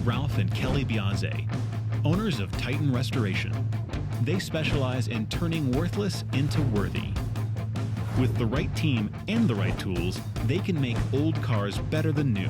Ralph and Kelly Bianze, owners of Titan Restoration. They specialize in turning worthless into worthy. With the right team and the right tools, they can make old cars better than new.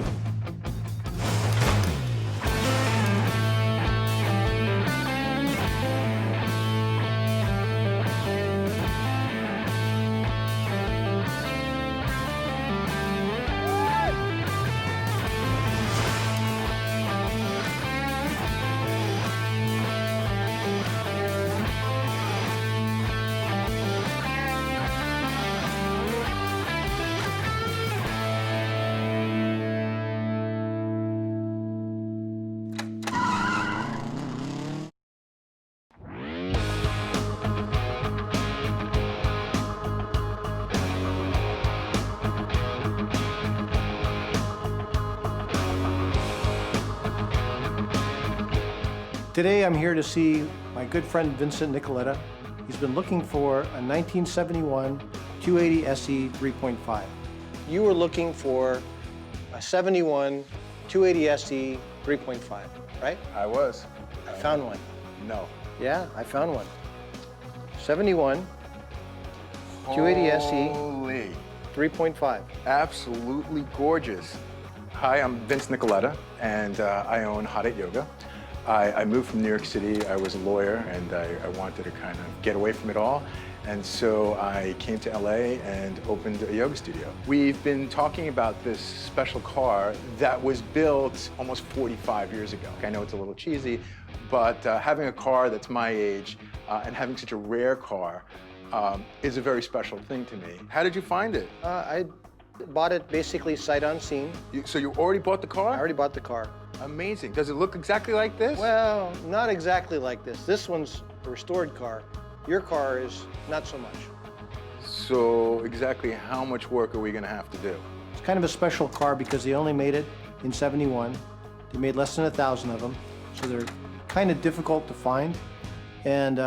Today I'm here to see my good friend Vincent Nicoletta. He's been looking for a 1971 280 SE 3.5. You were looking for a 71 280 SE 3.5, right? I was. I found one. No. Yeah, I found one. 71 280 SE Holy. 3.5. Absolutely gorgeous. Hi, I'm Vince Nicoletta, and I own Hot It Yoga. I moved from New York City. I was a lawyer, and I wanted to kind of get away from it all. And so I came to LA and opened a yoga studio. We've been talking about this special car that was built almost 45 years ago. I know it's a little cheesy, but having a car that's my age and having such a rare car is a very special thing to me. How did you find it? I bought it basically sight unseen. So you already bought the car? I already bought the car. Amazing. Does it look exactly like this? Well, not exactly like this. This one's a restored car. Your car is not so much. So exactly how much work are we going to have to do? It's kind of a special car because they only made it in 71. They made less than 1,000 of them, so they're kind of difficult to find. And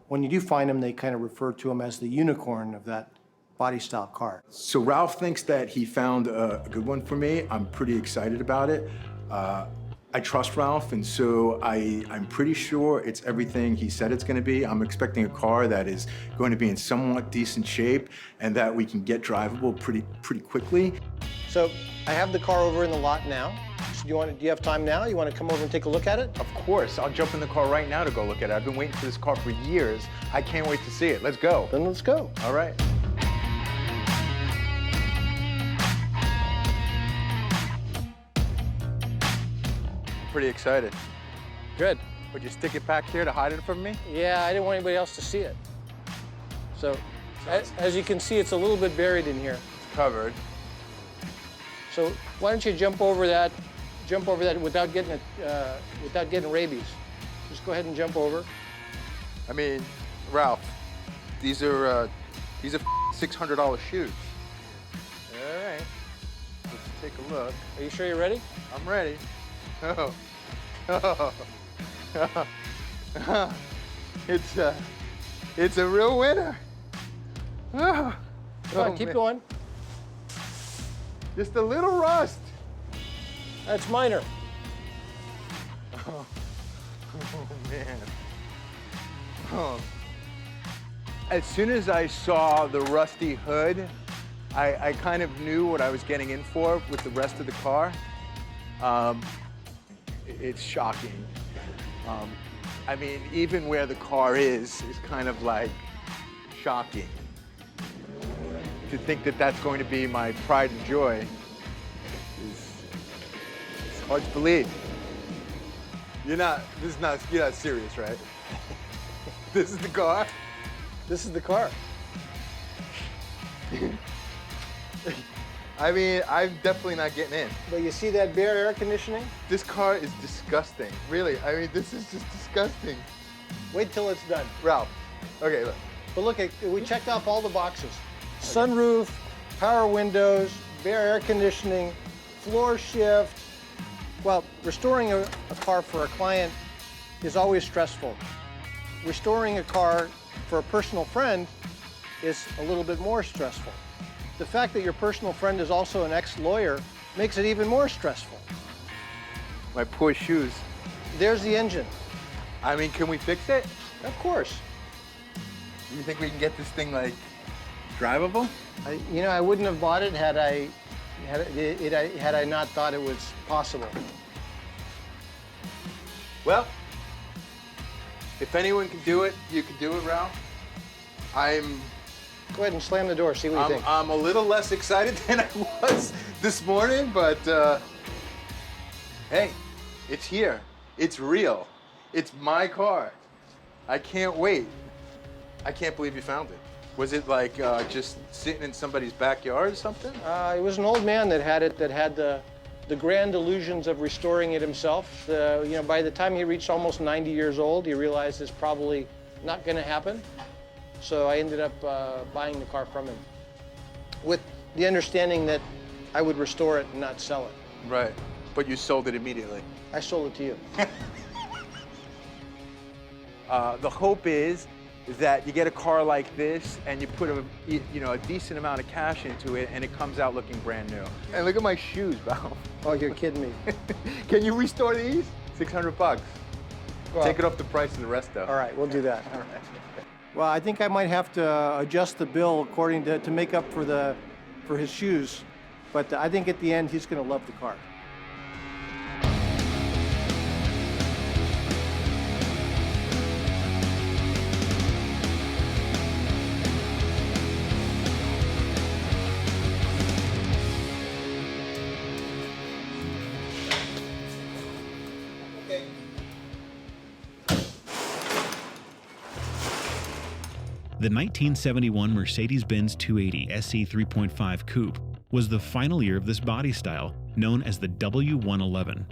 when you do find them, they kind of refer to them as the unicorn of that body style car. So Ralph thinks that he found a good one for me. I'm pretty excited about it. I trust Ralph, and so I'm pretty sure it's everything he said it's going to be. I'm expecting a car that is going to be in somewhat decent shape and that we can get drivable pretty quickly. So I have the car over in the lot now. So do you have time now? You want to come over and take a look at it? Of course, I'll jump in the car right now to go look at it. I've been waiting for this car for years. I can't wait to see it. Let's go. Then let's go. All right. Pretty excited. Good. Would you stick it back here to hide it from me? Yeah, I didn't want anybody else to see it. So as you can see, it's a little bit buried in here. It's covered. So why don't you jump over that without getting rabies. Just go ahead and jump over. I mean, Ralph, these are $600 shoes. All right, let's take a look. Are you sure you're ready? I'm ready. Oh. It's a real winner. Oh. Come on, keep going. Just a little rust. That's minor. Oh man. Oh. As soon as I saw the rusty hood, I kind of knew what I was getting in for with the rest of the car. It's shocking. I mean, even where the car is kind of like shocking. To think that that's going to be my pride and joy it's hard to believe. You're not serious, right? This is the car? This is the car. I mean, I'm definitely not getting in. But you see that bare air conditioning? This car is disgusting. Really, I mean, this is just disgusting. Wait till it's done. Ralph, okay, look. But look, we checked off all the boxes. Sunroof, power windows, bare air conditioning, floor shift. Well, restoring a car for a client is always stressful. Restoring a car for a personal friend is a little bit more stressful. The fact that your personal friend is also an ex-lawyer makes it even more stressful. My poor shoes. There's the engine. I mean, can we fix it? Of course. Do you think we can get this thing, like, drivable? You know, I wouldn't have bought it had I not thought it was possible. Well, if anyone can do it, you can do it, Ralph. Go ahead and slam the door, see what you think. I'm a little less excited than I was this morning, but hey, it's here. It's real. It's my car. I can't wait. I can't believe you found it. Was it like just sitting in somebody's backyard or something? It was an old man that had it, that had the grand illusions of restoring it himself. You know, by the time he reached almost 90 years old, he realized it's probably not going to happen. So I ended up buying the car from him with the understanding that I would restore it and not sell it. Right, but you sold it immediately. I sold it to you. The hope is that you get a car like this and you put a decent amount of cash into it and it comes out looking brand new. And look at my shoes, Val. Oh, you're kidding me. Can you restore these? $600. Well, take it off the price of the rest, though. All right, we'll do that. All right. Well, I think I might have to adjust the bill according to make up for his shoes, but I think at the end he's going to love the car. The 1971 Mercedes Benz 280 SE 3.5 Coupe was the final year of this body style, known as the W111.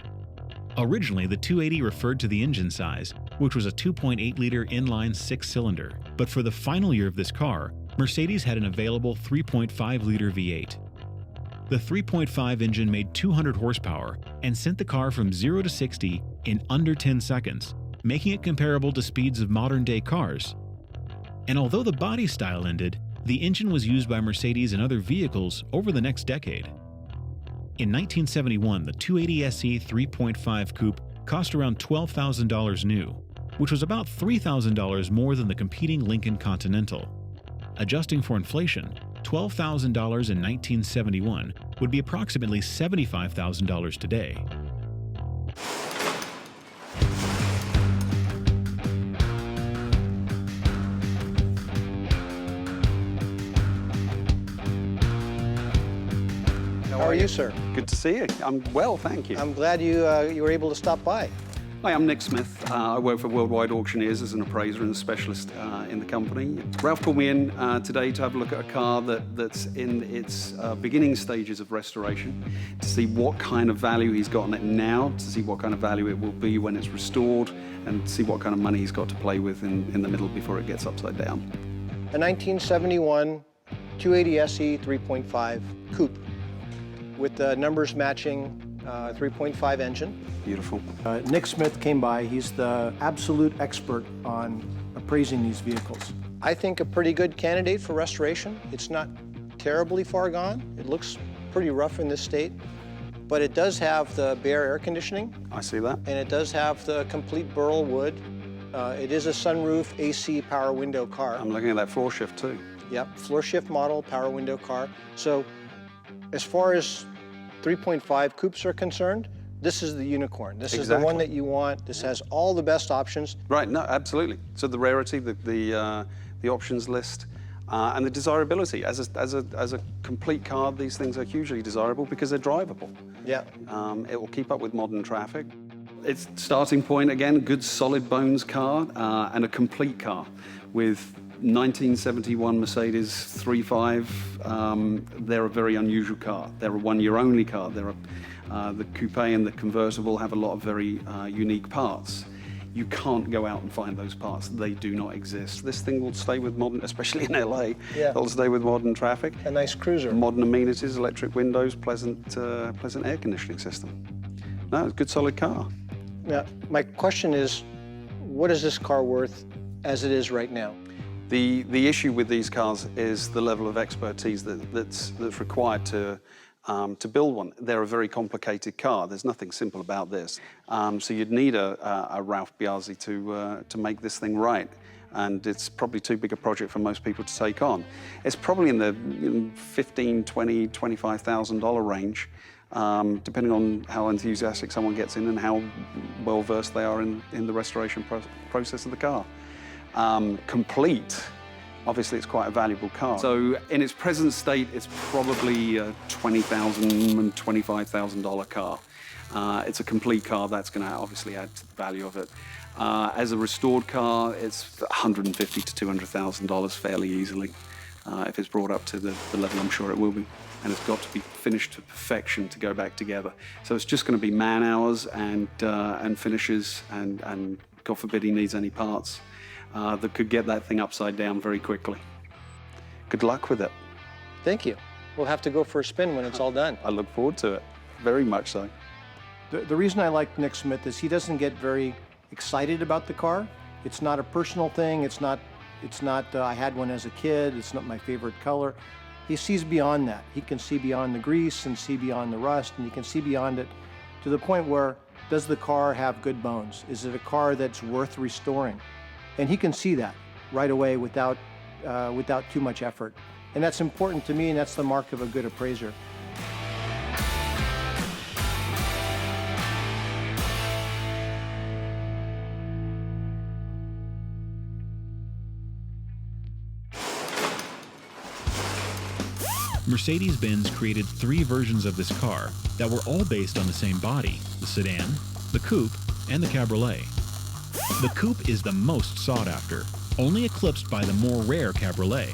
Originally, the 280 referred to the engine size, which was a 2.8-liter inline six-cylinder, but for the final year of this car, Mercedes had an available 3.5-liter V8. The 3.5 engine made 200 horsepower and sent the car from 0 to 60 in under 10 seconds, making it comparable to speeds of modern-day cars. And although the body style ended, the engine was used by Mercedes in other vehicles over the next decade. In 1971, the 280 SE 3.5 Coupe cost around $12,000 new, which was about $3,000 more than the competing Lincoln Continental. Adjusting for inflation, $12,000 in 1971 would be approximately $75,000 today. How are you, sir? Good to see you. I'm well, thank you. I'm glad you were able to stop by. Hi, I'm Nick Smith. I work for Worldwide Auctioneers as an appraiser and a specialist in the company. Ralph called me in today to have a look at a car that's in its beginning stages of restoration, to see what kind of value he's got on it now, to see what kind of value it will be when it's restored, and see what kind of money he's got to play with in the middle before it gets upside down. A 1971 280 SE 3.5 Coupe with the numbers matching 3.5 engine. Beautiful. Nick Smith came by. He's the absolute expert on appraising these vehicles. I think a pretty good candidate for restoration. It's not terribly far gone. It looks pretty rough in this state, but it does have the bare air conditioning. I see that. And it does have the complete burl wood. It is a sunroof AC power window car. I'm looking at that floor shift too. Yep, floor shift model, power window car. So as far as 3.5 coupes are concerned, this is the unicorn. This is the one that you want. This has all the best options. Right, no, absolutely. So the rarity, the options list, and the desirability. As a complete car, these things are hugely desirable because they're drivable. Yeah. It will keep up with modern traffic. Its starting point, again, good solid bones car and a complete car with 1971 Mercedes 3.5. They're a very unusual car. They're a one-year only car. The coupe and the convertible have a lot of very unique parts. You can't go out and find those parts. They do not exist. This thing will stay with modern, especially in LA, it'll stay with modern traffic. A nice cruiser. Modern amenities, electric windows, pleasant air conditioning system. No, it's a good solid car. Now, my question is, what is this car worth as it is right now? The issue with these cars is the level of expertise that's required to to build one. They're a very complicated car. There's nothing simple about this. So you'd need a Ralph Biasi to make this thing right. And it's probably too big a project for most people to take on. It's probably in the $15,000, $20,000, $25,000 range, depending on how enthusiastic someone gets in and how well versed they are in the restoration process of the car. Complete, obviously it's quite a valuable car. So in its present state, it's probably a $20,000 and $25,000 car. It's a complete car, that's going to obviously add to the value of it. As a restored car, it's $150,000 to $200,000 fairly easily, if it's brought up to the level I'm sure it will be. And it's got to be finished to perfection to go back together. So it's just going to be man hours and finishes, and God forbid he needs any parts that could get that thing upside down very quickly. Good luck with it. Thank you. We'll have to go for a spin when it's all done. I look forward to it, very much so. The reason I like Nick Smith is he doesn't get very excited about the car. It's not a personal thing. It's not I had one as a kid. It's not my favorite color. He sees beyond that. He can see beyond the grease and see beyond the rust, and he can see beyond it to the point where, does the car have good bones? Is it a car that's worth restoring? And he can see that right away without too much effort. And that's important to me, and that's the mark of a good appraiser. Mercedes Benz created 3 versions of this car that were all based on the same body: the sedan, the coupe, and the cabriolet. The coupe is the most sought after, only eclipsed by the more rare cabriolet.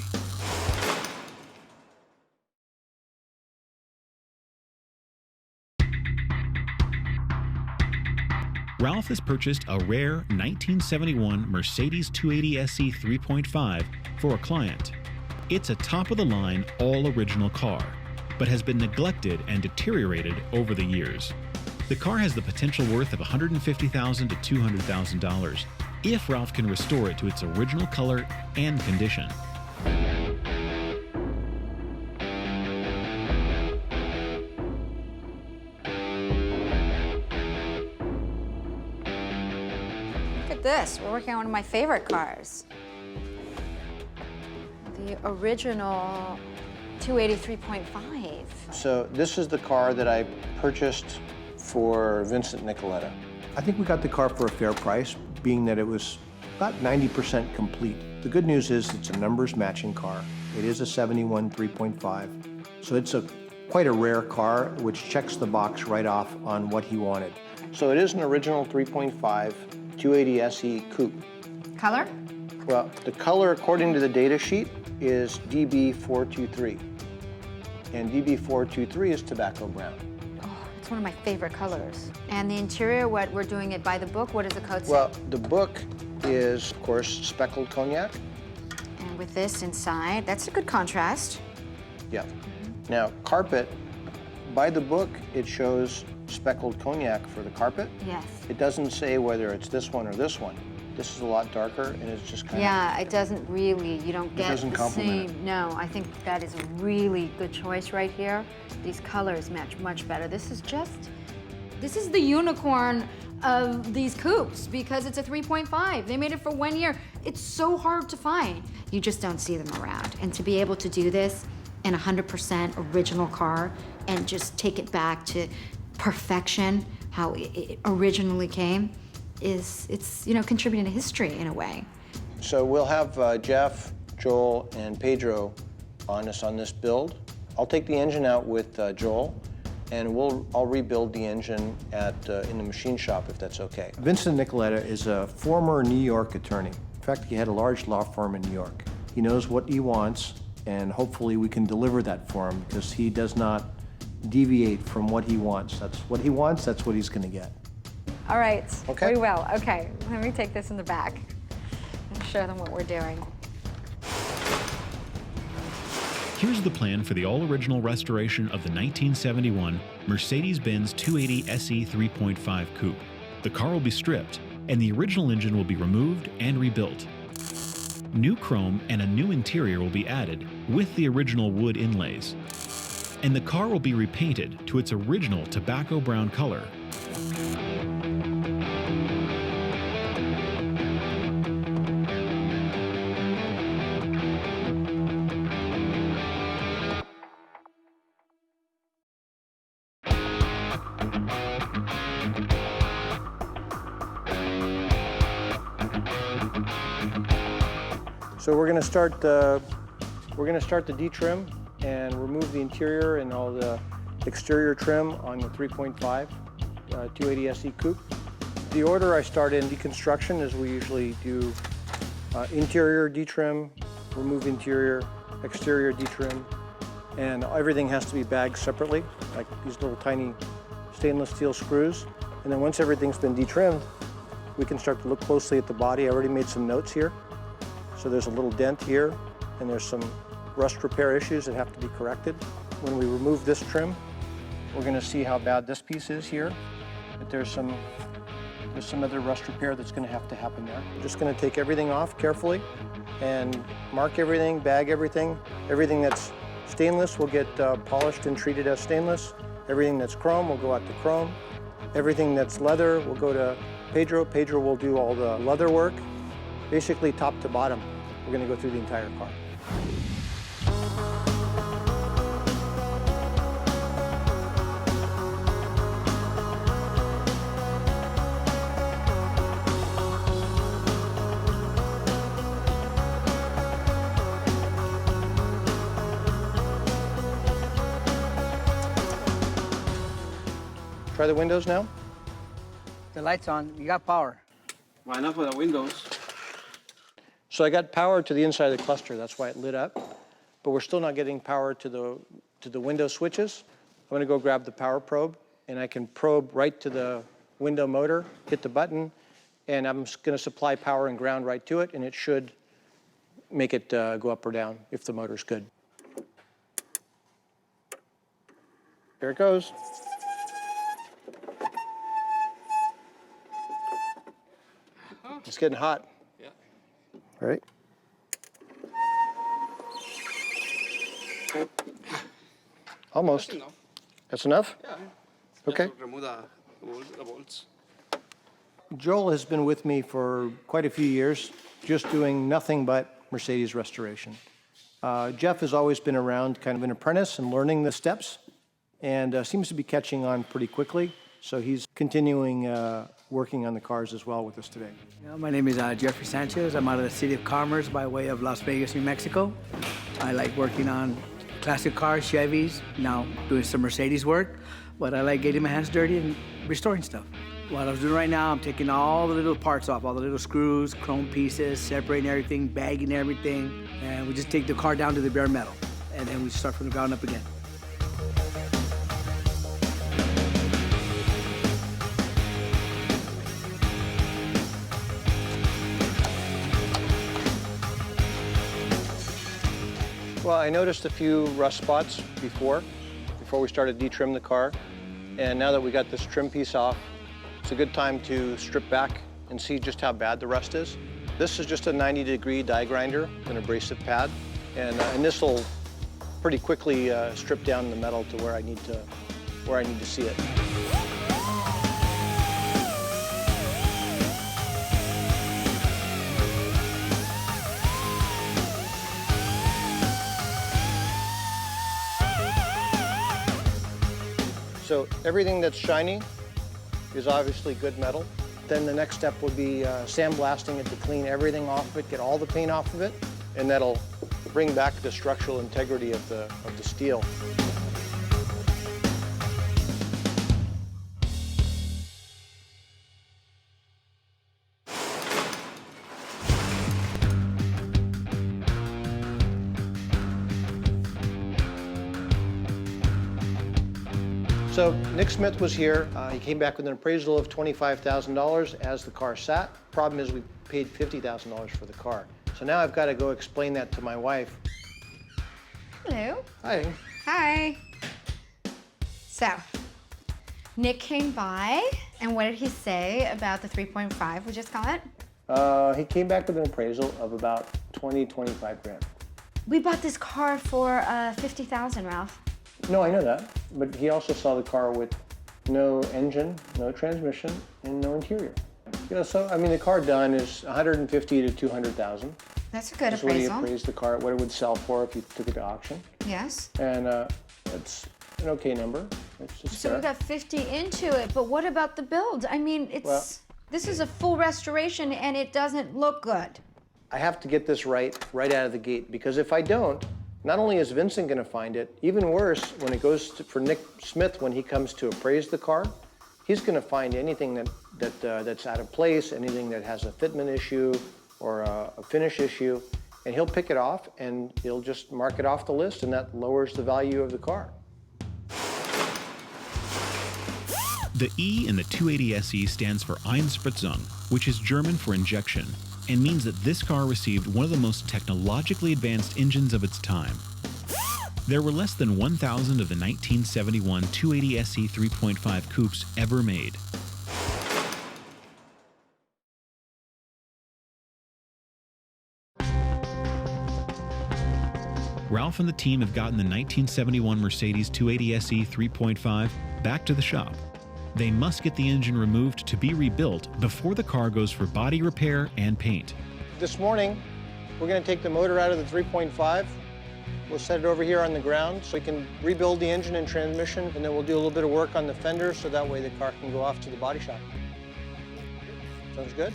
Ralph has purchased a rare 1971 Mercedes 280 SE 3.5 for a client. It's a top-of-the-line, all-original car, but has been neglected and deteriorated over the years. The car has the potential worth of $150,000 to $200,000 if Ralph can restore it to its original color and condition. Look at this. We're working on one of my favorite cars. The original 283.5. So this is the car that I purchased for Vincent Nicoletta. I think we got the car for a fair price, being that it was about 90% complete. The good news is it's a numbers matching car. It is a 71 3.5, so it's quite a rare car, which checks the box right off on what he wanted. So it is an original 3.5 280 SE coupe. Color? Well, the color, according to the data sheet, is DB423. And DB423 is tobacco brown. Oh, it's one of my favorite colors. And the interior, what we're doing it by the book, what does the code say? Well, the book is, of course, speckled cognac. And with this inside, that's a good contrast. Yeah. Now, carpet, by the book, it shows speckled cognac for the carpet. Yes. It doesn't say whether it's this one or this one. This is a lot darker, and it's just kind Yeah, it doesn't really, you don't get doesn't the complement same. No, I think that is a really good choice right here. These colors match much better. This is the unicorn of these coupes because it's a 3.5. They made it for 1 year. It's so hard to find. You just don't see them around. And to be able to do this in a 100% original car and just take it back to perfection, how it originally came, it's contributing to history in a way. So we'll have Jeff, Joel, and Pedro on us on this build. I'll take the engine out with Joel, and I'll rebuild the engine in the machine shop if that's okay. Vincent Nicoletta is a former New York attorney. In fact, he had a large law firm in New York. He knows what he wants, and hopefully we can deliver that for him because he does not deviate from what he wants. That's what he wants, that's what he's going to get. All right, Okay. we will. Okay, let me take this in the back and show them what we're doing. Here's the plan for the all-original restoration of the 1971 Mercedes Benz 280 SE 3.5 coupe. The car will be stripped, and the original engine will be removed and rebuilt. New chrome and a new interior will be added with the original wood inlays. and the car will be repainted to its original tobacco brown color. So we're going to start the D-trim and remove the interior and all the exterior trim on the 3.5 280 SE Coupe. The order I start in deconstruction is we usually do interior D-trim, remove interior, exterior D-trim, and everything has to be bagged separately, like these little tiny stainless steel screws. And then once everything's been de-trimmed, we can start to look closely at the body. I already made some notes here. So there's a little dent here, and there's some rust repair issues that have to be corrected. When we remove this trim, we're going to see how bad this piece is here. But there's some other rust repair that's going to have to happen there. I'm just going to take everything off carefully and mark everything, bag everything. Everything that's stainless will get polished and treated as stainless. Everything that's chrome will go out to chrome. Everything that's leather will go to Pedro. Pedro will do all the leather work. Basically, top to bottom, we're going to go through the entire car. Try the windows now. The light's on. You got power. Why not for the windows? So I got power to the inside of the cluster. That's why it lit up. But we're still not getting power to the window switches. I'm going to go grab the power probe, and I can probe right to the window motor, hit the button, and I'm going to supply power and ground right to it, and it should make it go up or down if the motor's good. There it goes. It's getting hot. Yeah. All right. Almost. That's enough. That's enough? Yeah. Okay. Just remove the bolts. Joel has been with me for quite a few years, just doing nothing but Mercedes restoration. Jeff has always been around, kind of an apprentice and learning the steps, and seems to be catching on pretty quickly. So he's continuing working on the cars as well with us today. My name is Jeffrey Sanchez. I'm out of the city of Commerce by way of Las Vegas, New Mexico. I like working on classic cars, Chevys, now doing some Mercedes work, but I like getting my hands dirty and restoring stuff. What I'm doing right now, I'm taking all the little parts off, all the little screws, chrome pieces, separating everything, bagging everything, and we just take the car down to the bare metal, and then we start from the ground up again. Well, I noticed a few rust spots before we started to de-trim the car. And now that we got this trim piece off, it's a good time to strip back and see just how bad the rust is. This is just a 90-degree die grinder, an abrasive pad. And this will pretty quickly strip down the metal to where I need to see it. So everything that's shiny is obviously good metal. Then the next step would be sandblasting it to clean everything off of it, get all the paint off of it, and that'll bring back the structural integrity of the steel. So Nick Smith was here. He came back with an appraisal of $25,000 as the car sat. Problem is we paid $50,000 for the car. So now I've got to go explain that to my wife. Hello. Hi. Hi. So, Nick came by, and what did he say about the 3.5 we just got? He came back with an appraisal of about 20, 25 grand. We bought this car for $50,000, Ralph. No, I know that, but he also saw the car with no engine, no transmission, and no interior. You know, so I mean, the car done is 150 to 200,000. That's a good That's what he appraisal. appraised the car, what it would sell for if you took it to auction. Yes. And it's an okay number. It's just So we got 50 into it, but what about the build? I mean, this is a full restoration and it doesn't look good. I have to get this right out of the gate, because if I don't, not only is Vincent going to find it, even worse, when it goes for Nick Smith, when he comes to appraise the car, he's going to find anything that's out of place, anything that has a fitment issue or a finish issue, and he'll pick it off and he'll just mark it off the list, and that lowers the value of the car. The E in the 280 SE stands for Einspritzung, which is German for injection, and means that this car received one of the most technologically advanced engines of its time. There were less than 1,000 of the 1971 280 SE 3.5 coupes ever made. Ralph and the team have gotten the 1971 Mercedes 280 SE 3.5 back to the shop. They must get the engine removed to be rebuilt before the car goes for body repair and paint. This morning, we're going to take the motor out of the 3.5. We'll set it over here on the ground so we can rebuild the engine and transmission, and then we'll do a little bit of work on the fender so that way the car can go off to the body shop. Sounds good?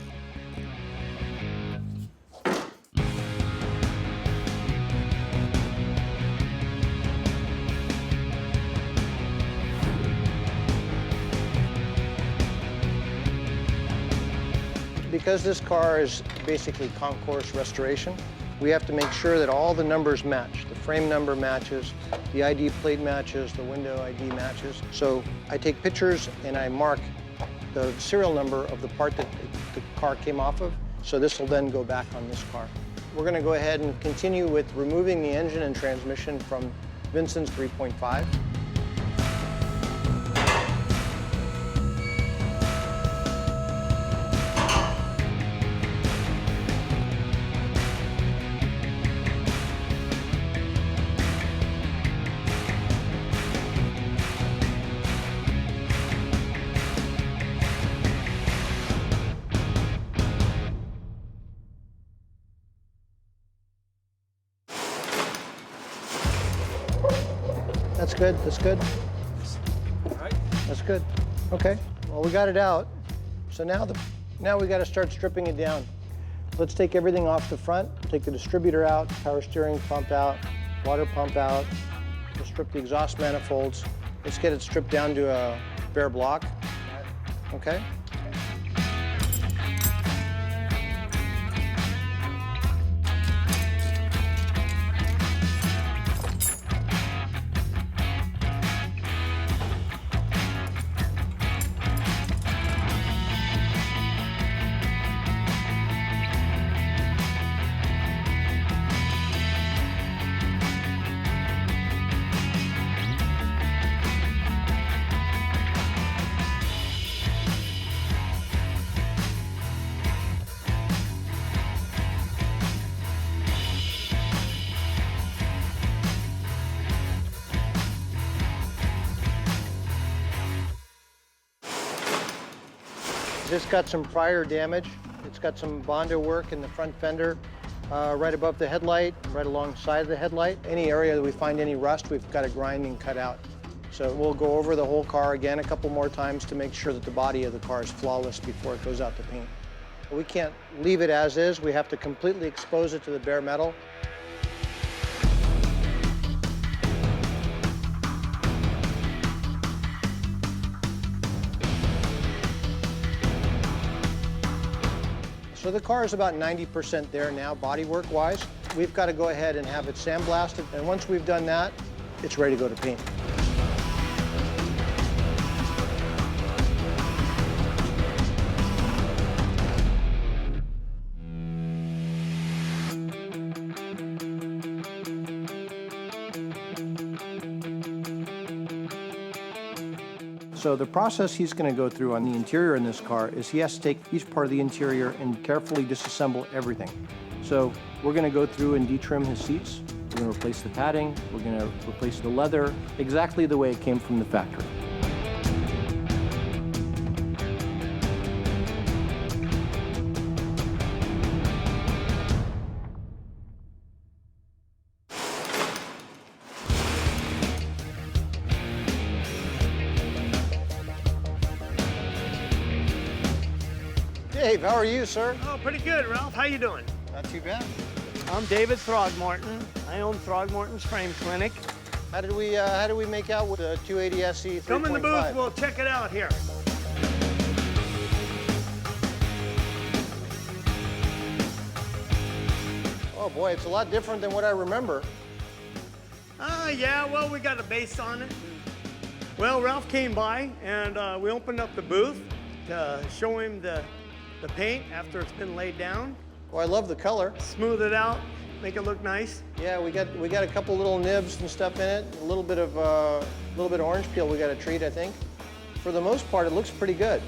Because this car is basically concours restoration, we have to make sure that all the numbers match. The frame number matches, the ID plate matches, the window ID matches. So I take pictures and I mark the serial number of the part that the car came off of. So this will then go back on this car. We're going to go ahead and continue with removing the engine and transmission from Vincent's 3.5. That's good, that's good. All right. That's good. Okay, well, we got it out. So now we got to start stripping it down. Let's take everything off the front, take the distributor out, power steering pump out, water pump out. We'll strip the exhaust manifolds. Let's get it stripped down to a bare block. Okay? This got some prior damage. It's got some Bondo work in the front fender, right above the headlight, right alongside the headlight. Any area that we find any rust, we've got to grind and cut out. So we'll go over the whole car again a couple more times to make sure that the body of the car is flawless before it goes out to paint. We can't leave it as is. We have to completely expose it to the bare metal. So the car is about 90% there now, bodywork wise. We've got to go ahead and have it sandblasted, and once we've done that, it's ready to go to paint. So the process he's going to go through on the interior in this car is he has to take each part of the interior and carefully disassemble everything. So we're going to go through and detrim his seats. We're going to replace the padding, we're going to replace the leather, exactly the way it came from the factory. Dave, how are you, sir? Oh, pretty good, Ralph. How you doing? Not too bad. I'm David Throgmorton. I own Throgmorton's Frame Clinic. How did we make out with the 280 SE 3.5? Come in the booth, we'll check it out here. Oh boy, it's a lot different than what I remember. Yeah, well, we got a base on it. Well, Ralph came by and we opened up the booth to show him the paint after it's been laid down. Oh, I love the color. Smooth it out, make it look nice. Yeah, we got a couple little nibs and stuff in it. A little bit of orange peel we got to treat, I think. For the most part, it looks pretty good.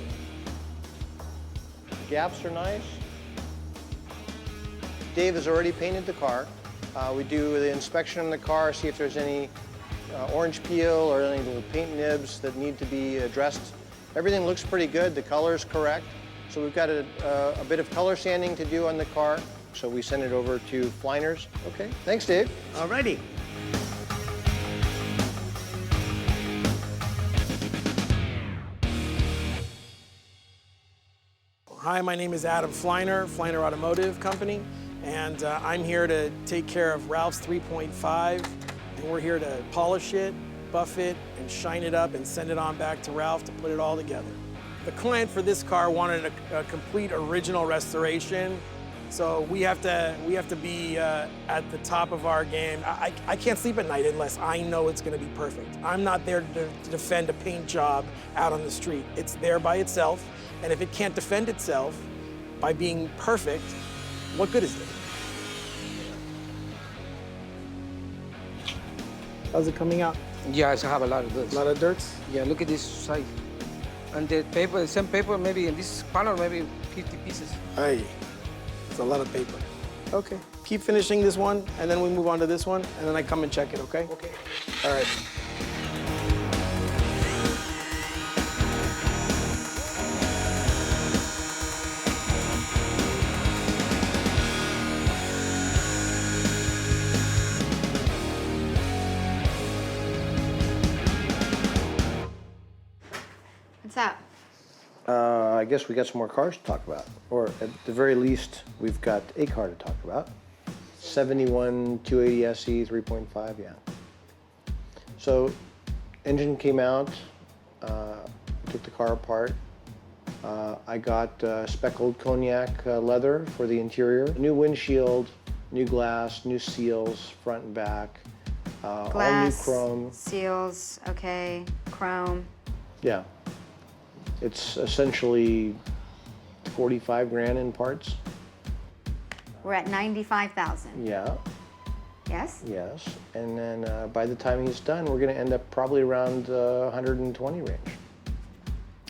The gaps are nice. Dave has already painted the car. We do the inspection on the car, see if there's any orange peel or any little paint nibs that need to be addressed. Everything looks pretty good. The color is correct. So we've got a bit of color sanding to do on the car. So we send it over to Fliners. Okay, thanks, Dave. Alrighty. Hi, my name is Adam Fliner, Fliner Automotive Company, and I'm here to take care of Ralph's 3.5, and we're here to polish it, buff it, and shine it up and send it on back to Ralph to put it all together. The client for this car wanted a complete original restoration, so we have to be at the top of our game. I can't sleep at night unless I know it's going to be perfect. I'm not there to defend a paint job out on the street. It's there by itself. And if it can't defend itself by being perfect, what good is it? How's it coming out? Yeah, I have a lot of dirt. A lot of dirts? Yeah, look at this size. And the paper, the same paper, maybe in this color, maybe 50 pieces. Hey, it's a lot of paper. Okay, keep finishing this one, and then we move on to this one, and then I come and check it, okay? Okay. All right. What's up? I guess we got some more cars to talk about. Or at the very least, we've got a car to talk about. 71 280 SE 3.5, yeah. So, engine came out, took the car apart. I got speckled cognac leather for the interior. New windshield, new glass, new seals, front and back. Glass, all new chrome. seals, okay, chrome. Yeah. It's essentially 45 grand in parts. We're at 95,000. Yeah, Yes? yes. And then by the time he's done, we're gonna end up probably around 120 range.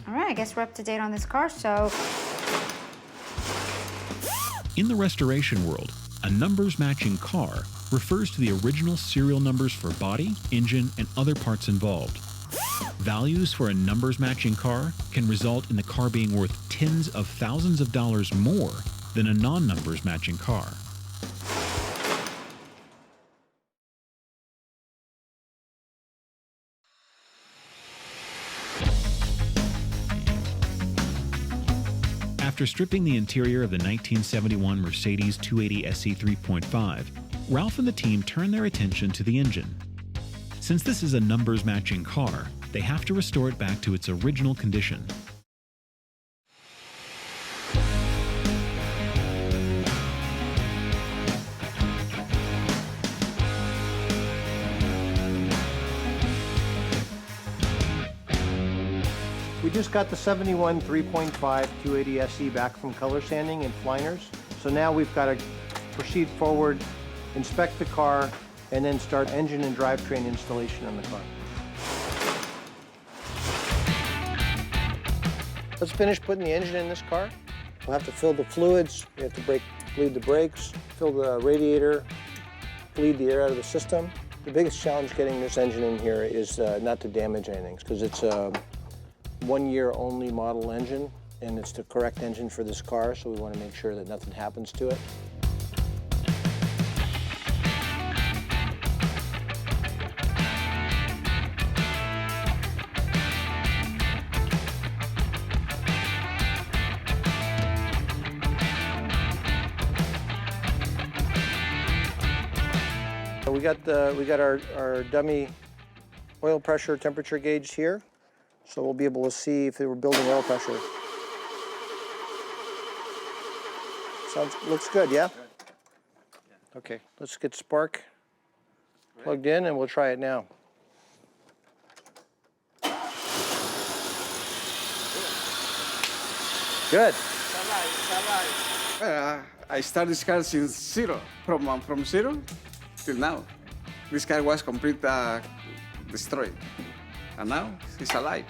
All right, I guess we're up to date on this car, so. In the restoration world, a numbers matching car refers to the original serial numbers for body, engine, and other parts involved. Values for a numbers matching car can result in the car being worth tens of thousands of dollars more than a non-numbers matching car. After stripping the interior of the 1971 Mercedes 280 SE 3.5, Ralph and the team turn their attention to the engine. Since this is a numbers matching car, they have to restore it back to its original condition. We just got the 71 3.5 280 SE back from color sanding and Fliners. So now we've got to proceed forward, inspect the car, and then start engine and drivetrain installation on the car. Let's finish putting the engine in this car. We'll have to fill the fluids. We have to bleed the brakes, fill the radiator, bleed the air out of the system. The biggest challenge getting this engine in here is not to damage anything, because it's a 1 year only model engine, and it's the correct engine for this car, so we want to make sure that nothing happens to it. We got our dummy oil pressure temperature gauge here, so we'll be able to see if they were building oil pressure. Looks good, yeah? Okay, let's get Spark plugged in and we'll try it now. Good. I started this car since zero, from zero till now. This car was complete destroyed, and now it's alive.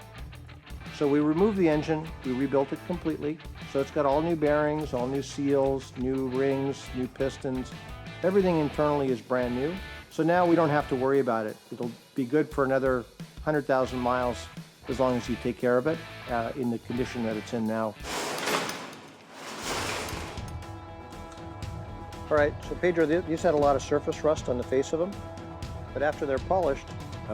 So we removed the engine, we rebuilt it completely. So it's got all new bearings, all new seals, new rings, new pistons. Everything internally is brand new. So now we don't have to worry about it. It'll be good for another 100,000 miles as long as you take care of it in the condition that it's in now. All right, so Pedro, these had a lot of surface rust on the face of them, but after they're polished,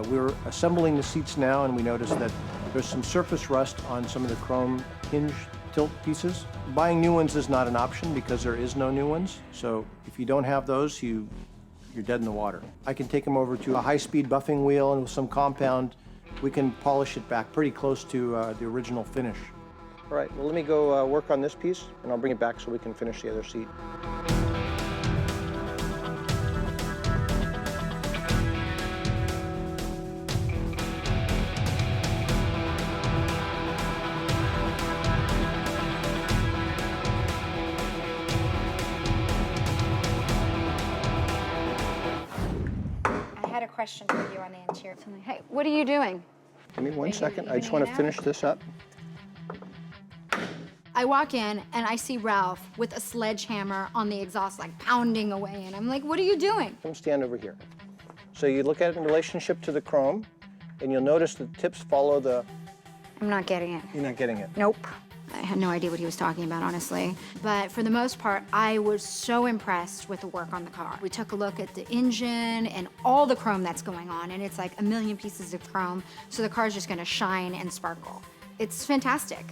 we were assembling the seats now and we noticed that there's some surface rust on some of the chrome hinge tilt pieces. Buying new ones is not an option because there is no new ones, so if you don't have those, you're dead in the water. I can take them over to a high-speed buffing wheel and with some compound, we can polish it back pretty close to the original finish. All right, well, let me go work on this piece and I'll bring it back so we can finish the other seat. Question for you on the interior. Hey, what are you doing? Give me 1 second. I just want to finish this up. I walk in and I see Ralph with a sledgehammer on the exhaust, like pounding away, and I'm like, what are you doing? Come stand over here. So you look at it in relationship to the chrome, and you'll notice the tips follow the... I'm not getting it. You're not getting it? Nope. I had no idea what he was talking about, honestly. But for the most part, I was so impressed with the work on the car. We took a look at the engine and all the chrome that's going on, and it's like a million pieces of chrome, so the car's just gonna shine and sparkle. It's fantastic.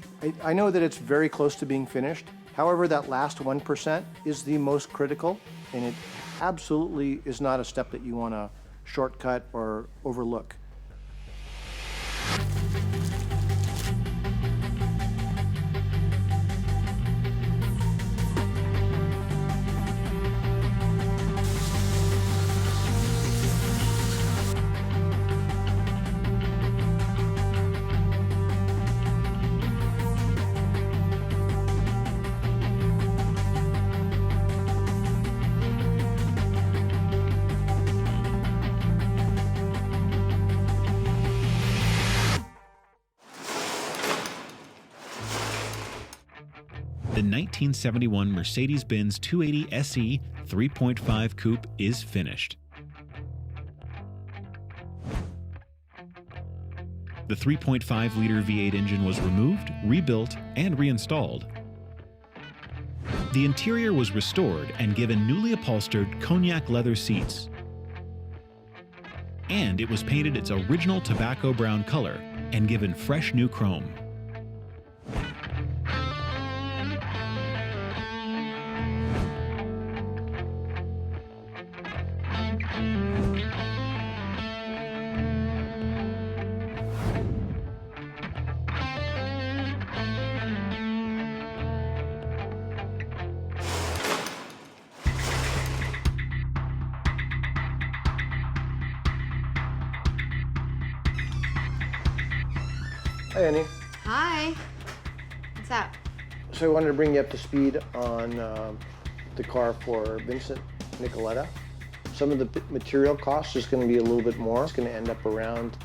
I know that it's very close to being finished. However, that last 1% is the most critical, and it absolutely is not a step that you wanna shortcut or overlook. The 1971 Mercedes Benz 280 SE 3.5 Coupe is finished. The 3.5-liter V8 engine was removed, rebuilt, and reinstalled. The interior was restored and given newly upholstered cognac leather seats. And it was painted its original tobacco brown color and given fresh new chrome. Hi, Annie. Hi. What's up? So I wanted to bring you up to speed on the car for Vincent Nicoletta. Some of the material costs is going to be a little bit more. It's going to end up around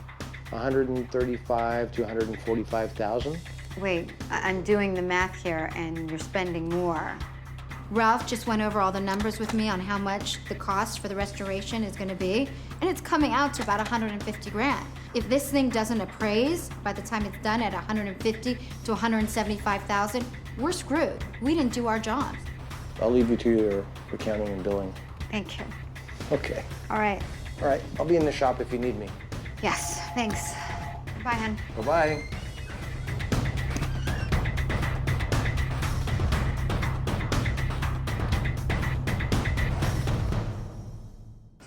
$135,000 to $145,000. Wait, I'm doing the math here and you're spending more. Ralph just went over all the numbers with me on how much the cost for the restoration is gonna be, and it's coming out to about 150 grand. If this thing doesn't appraise by the time it's done at 150 to 175,000, we're screwed. We didn't do our job. I'll leave you to your accounting and billing. Thank you. Okay. All right. All right, I'll be in the shop if you need me. Yes, thanks. Bye, hon. Bye-bye.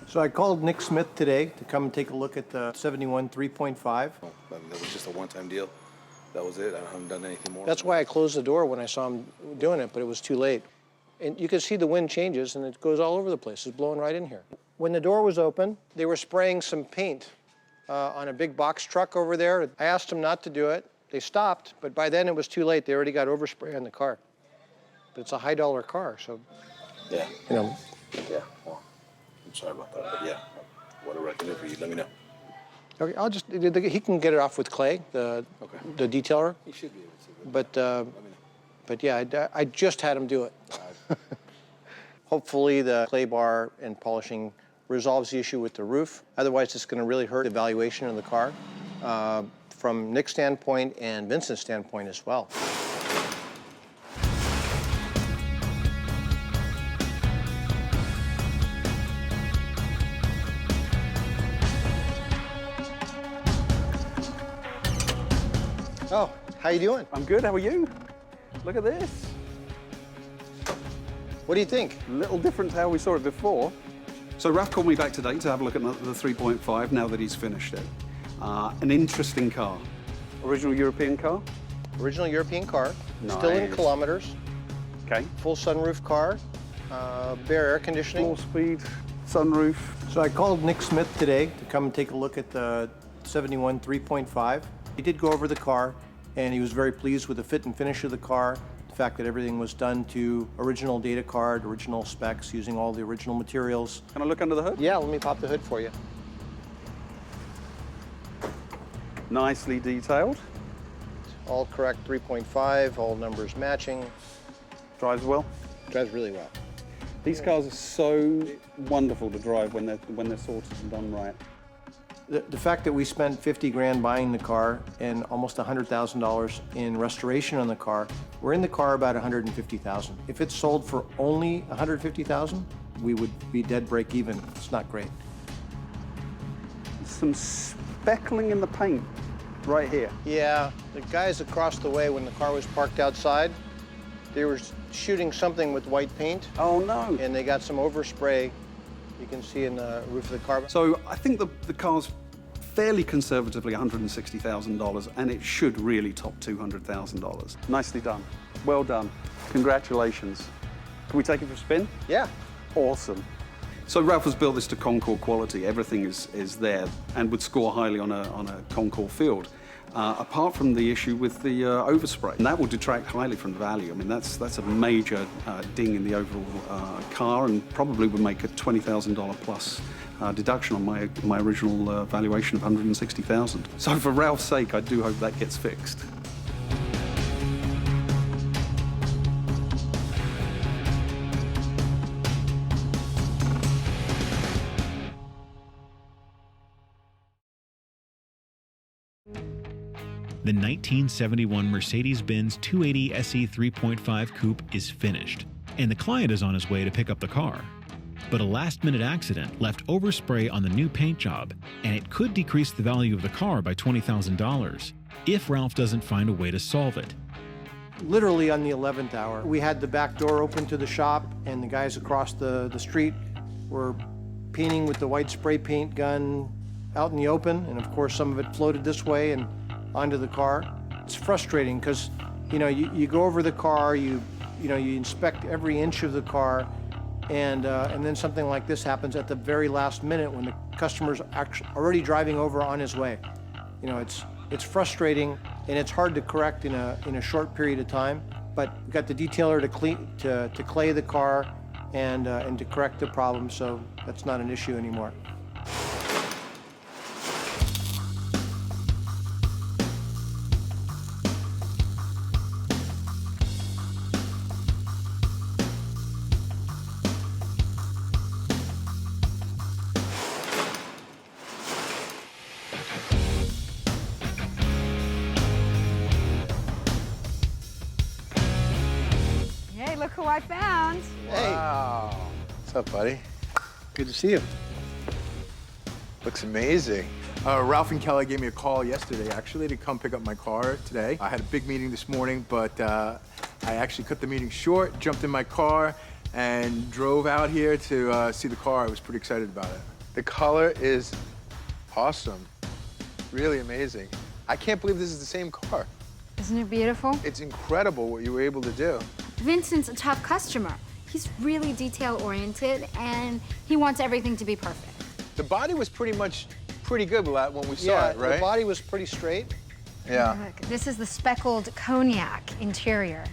So I called Nick Smith today to come and take a look at the 71 3.5. That was just a one-time deal. That was it. I haven't done anything more. That's why I closed the door when I saw him doing it, but it was too late. And you can see the wind changes and it goes all over the place. It's blowing right in here. When the door was open, they were spraying some paint on a big box truck over there. I asked them not to do it. They stopped, but by then it was too late. They already got overspray on the car. But it's a high-dollar car, so, Yeah. you know. Yeah. Well, I'm sorry about that, but yeah, whatever I can do for you, let me know. Okay, I'll just, he can get it off with Clay, the detailer. You should be able to. But, but yeah, I just had him do it. Hopefully the clay bar and polishing resolves the issue with the roof. Otherwise, it's going to really hurt the valuation of the car from Nick's standpoint and Vincent's standpoint as well. Oh, how you doing? I'm good, how are you? Look at this. What do you think? A little different to how we saw it before. So Ralph called me back today to have a look at the 3.5 now that he's finished it. An interesting car. Original European car. Original European car, still in Nice. kilometers, Okay. full sunroof car, bare air conditioning. 4-speed, sunroof. So I called Nick Smith today to come and take a look at the 71 3.5. He did go over the car, and he was very pleased with the fit and finish of the car, the fact that everything was done to original data card, original specs, using all the original materials. Can I look under the hood? Yeah, let me pop the hood for you. Nicely detailed. All correct 3.5, all numbers matching. Drives well. Drives really well. These cars are so wonderful to drive when they're sorted and done right. The fact that we spent 50 grand buying the car and almost $100,000 in restoration on the car, we're in the car about 150,000. If it's sold for only 150,000, we would be dead break even. It's not great. Some speckling in the paint right here. Yeah, the guys across the way, when the car was parked outside, they were shooting something with white paint, Oh no. and they got some overspray you can see in the roof of the car. So I think the car's fairly conservatively $160,000, and it should really top $200,000. Nicely done. Well done. Congratulations. Can we take it for a spin? Yeah. Awesome. So Ralph has built this to Concours quality. Everything is there and would score highly on a Concours field. Apart from the issue with the overspray. And that will detract highly from the value. I mean, that's a major ding in the overall car, and probably would make a $20,000 plus deduction on my original valuation of $160,000. So for Ralph's sake, I do hope that gets fixed. The 1971 Mercedes Benz 280 SE 3.5 Coupe is finished, and the client is on his way to pick up the car. But a last-minute accident left overspray on the new paint job, and it could decrease the value of the car by $20,000 if Ralph doesn't find a way to solve it. Literally on the 11th hour, we had the back door open to the shop, and the guys across the street were painting with the white spray paint gun out in the open, and of course some of it floated this way and onto the car. It's frustrating because, you know, you go over the car, you inspect every inch of the car, and then something like this happens at the very last minute when the customer's actually already driving over on his way. You know, it's frustrating, and it's hard to correct in a short period of time. But we've got the detailer to clay the car and to correct the problem, so that's not an issue anymore. who I found. Hey. Wow. What's up, buddy? Good to see you. Looks amazing. Ralph and Kelly gave me a call yesterday, actually, to come pick up my car today. I had a big meeting this morning, but I actually cut the meeting short, jumped in my car, and drove out here to see the car. I was pretty excited about it. The color is awesome. Really amazing. I can't believe this is the same car. Isn't it beautiful? It's incredible what you were able to do. Vincent's a tough customer. He's really detail-oriented, and he wants everything to be perfect. The body was pretty good when we saw it, right? The body was pretty straight. Yeah. Look, this is the speckled cognac interior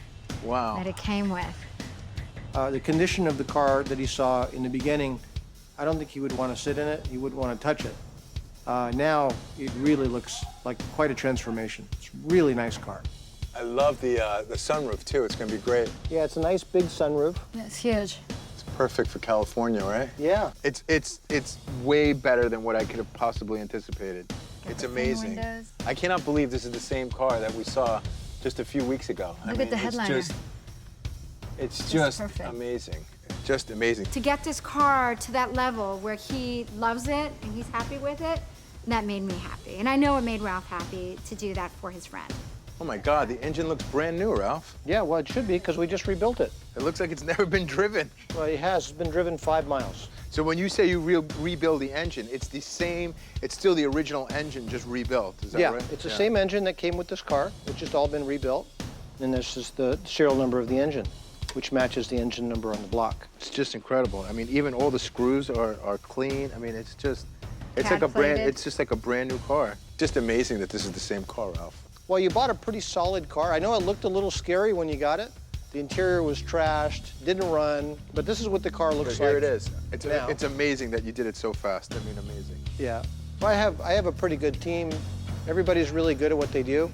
Wow. that it came with. The condition of the car that he saw in the beginning, I don't think he would want to sit in it. He wouldn't want to touch it. Now, it really looks like quite a transformation. It's a really nice car. I love the sunroof, too. It's going to be great. Yeah, it's a nice big sunroof. It's huge. It's perfect for California, right? Yeah. It's way better than what I could have possibly anticipated. It's the thin amazing. windows. I cannot believe this is the same car that we saw just a few weeks ago. Look at the headliner. It's just perfect. amazing. Just amazing. To get this car to that level where he loves it and he's happy with it, that made me happy. And I know it made Ralph happy to do that for his friend. Oh my God, the engine looks brand new, Ralph. Yeah, well, it should be because we just rebuilt it. It looks like it's never been driven. Well, it has. It's been driven 5 miles. So when you say you rebuild the engine, it's the same, it's still the original engine, just rebuilt, is that Yeah, right? it's the same engine that came with this car. It's just all been rebuilt. And this is the serial number of the engine, which matches the engine number on the block. It's just incredible. I mean, even all the screws are clean. I mean, it's just, it's like Pad-plated. it's just like a brand new car. Just amazing that this is the same car, Ralph. Well, you bought a pretty solid car. I know it looked a little scary when you got it. The interior was trashed, didn't run, but this is what the car looks like. Here it is. now. It's amazing that you did it so fast. I mean, amazing. Yeah. Well, I have a pretty good team. Everybody's really good at what they do,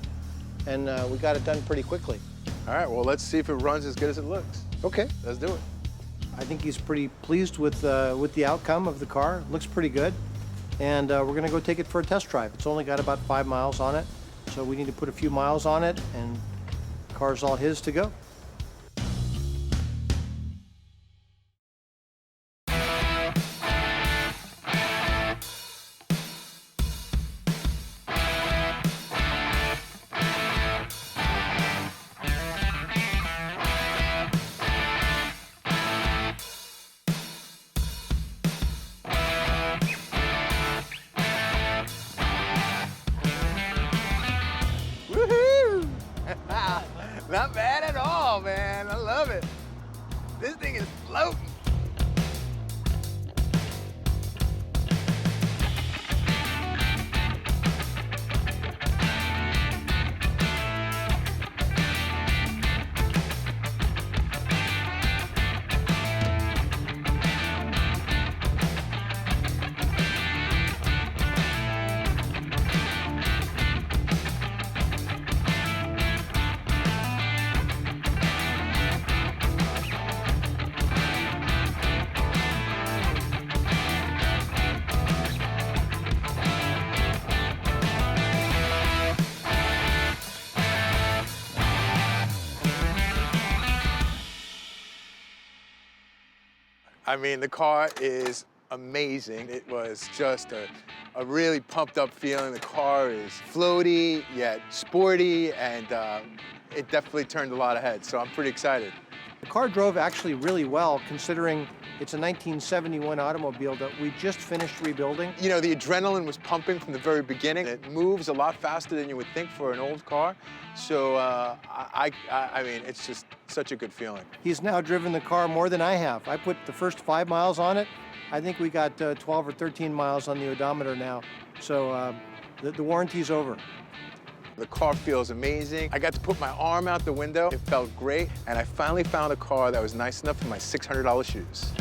and we got it done pretty quickly. All right, well, let's see if it runs as good as it looks. Okay. Let's do it. I think he's pretty pleased with the outcome of the car. Looks pretty good. And we're gonna go take it for a test drive. It's only got about 5 miles on it, so we need to put a few miles on it, and the car's all his to go. Woohoo! Not bad at all, man. I love it. This thing is floating. I mean, the car is amazing. It was just a really pumped up feeling. The car is floaty, yet sporty, and it definitely turned a lot of heads, so I'm pretty excited. The car drove actually really well, considering it's a 1971 automobile that we just finished rebuilding. You know, the adrenaline was pumping from the very beginning. It moves a lot faster than you would think for an old car. So, I mean, it's just such a good feeling. He's now driven the car more than I have. I put the first 5 miles on it. I think we got 12 or 13 miles on the odometer now. So the warranty's over. The car feels amazing. I got to put my arm out the window. It felt great. And I finally found a car that was nice enough for my $600 shoes.